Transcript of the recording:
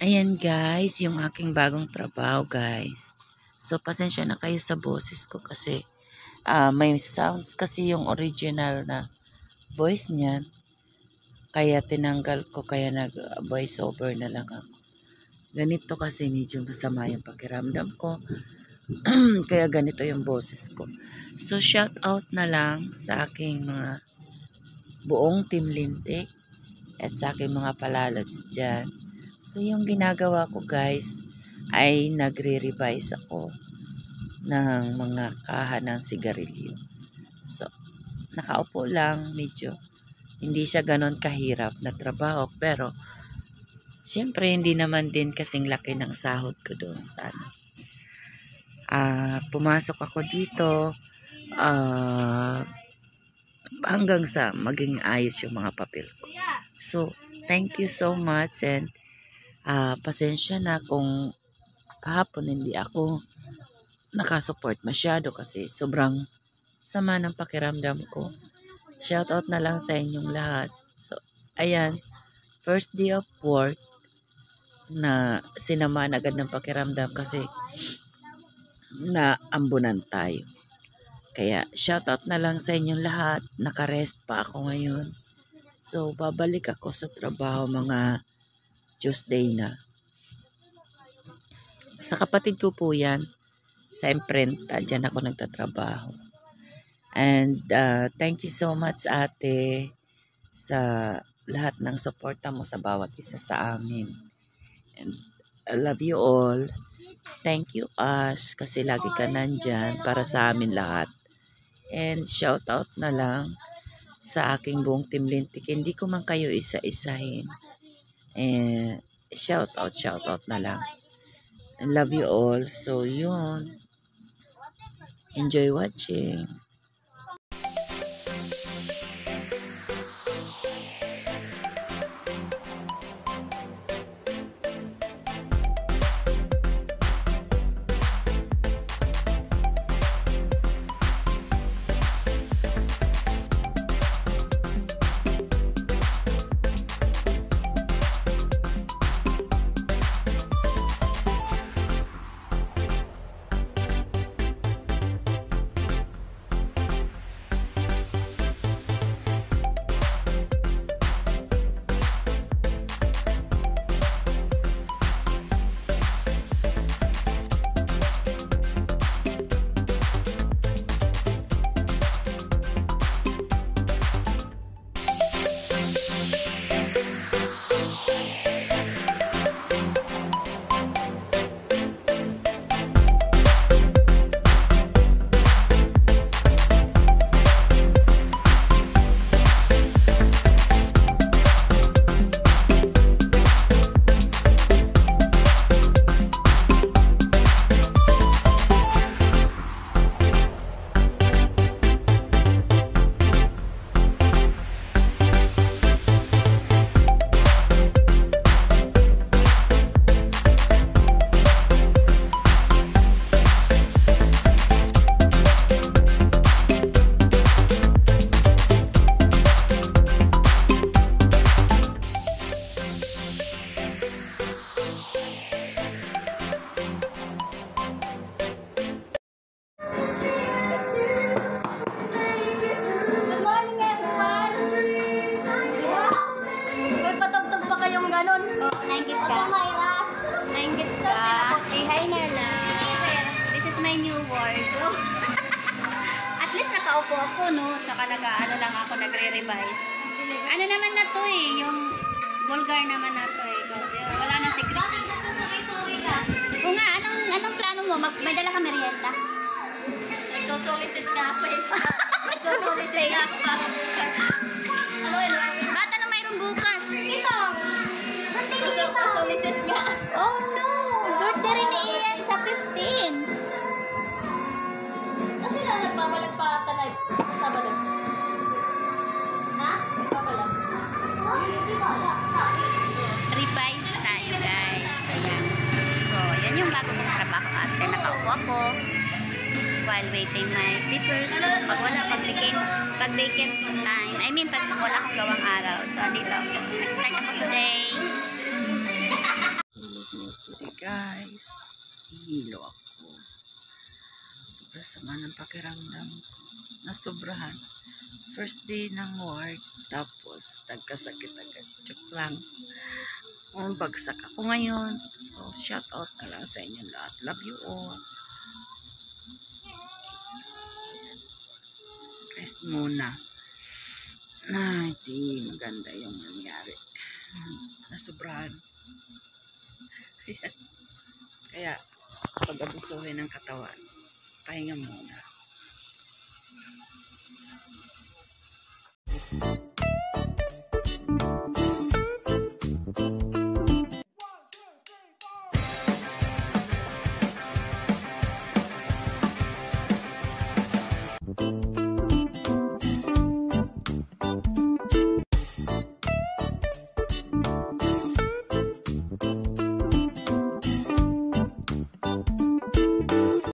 Ayan guys, yung aking bagong trabaho guys. So pasensya na kayo sa boses ko kasi may sounds kasi yung original na voice niyan. Kaya tinanggal ko, kaya nag voice over na lang ako. Ganito kasi medyo masama yung pakiramdam ko. Kaya ganito yung boses ko. So shout out na lang sa aking mga buong Team Lintik at sa aking mga palalabs dyan. So yung ginagawa ko guys ay nagre-revise ako ng mga kaha ng sigarilyo. So nakaupo lang, medyo hindi siya ganon kahirap na trabaho, pero syempre hindi naman din kasing laki ng sahod ko doon sa ano. Pumasok ako dito hanggang sa maging ayos yung mga papel ko. So thank you so much, and pasensya na kung kahapon hindi ako nakasupport masyado kasi sobrang sama ng pakiramdam ko. Shoutout na lang sa inyong lahat. So, ayan, first day of work na sinamaan agad ng pakiramdam kasi naambunan tayo. Kaya shoutout na lang sa inyong lahat. Nakarest pa ako ngayon. So, babalik ako sa trabaho mga Tuesday na. Sa kapatid ko po yan, sa imprenta, dyan ako nagtatrabaho. And thank you so much ate sa lahat ng suporta mo sa bawat isa sa amin. And I love you all. Thank you Ash kasi lagi ka nandyan para sa amin lahat. And shout out na lang sa aking buong Team Lintik. Hindi ko man kayo isa-isahin. And shout out na lang. I love you all. So yun. Enjoy watching. Nainggit ka? Nainggit ka? Say hi na lang. This is my new wardrobe. At least nakaupo ako, no? Saka nag-ano lang ako, nagre-revise. Ano naman na to eh, yung vulgar naman na to eh. Wala na secrecy. Sorry ka. O nga, anong plano mo? May dala ka merienda? Nagsosolicit nga ako eh. Nagsosolicit nga ako para bukas. Ano yun? Ba't ano mayroong bukas? Ito! Nagsosolicit nga. Oh no! Birthday rin ni Ian sa 15. Kasi na nagpapalag pa tanay sa Sabado. Ha? Nagpapalag. Revise tayo guys. Ayan. So, yan yung bago kong trabaho at nakaupo ako while waiting my papers. Pag wala, pag vacant time, I mean, pag wala akong gawang araw. So, andito ako. Nag-start ako today. guys. Hilo ako. Sobra sama ng pakiramdam ko. Nasobrahan. First day ng work. Tapos, nagkasakit agad. Joke lang. Bagsak ako ngayon. So, shout out na lang sa inyo lahat. Love you all. Rest muna. Di maganda yung nangyari. Nasobrahan. Kaya, pag-abusuhin ng katawan, pahinga muna.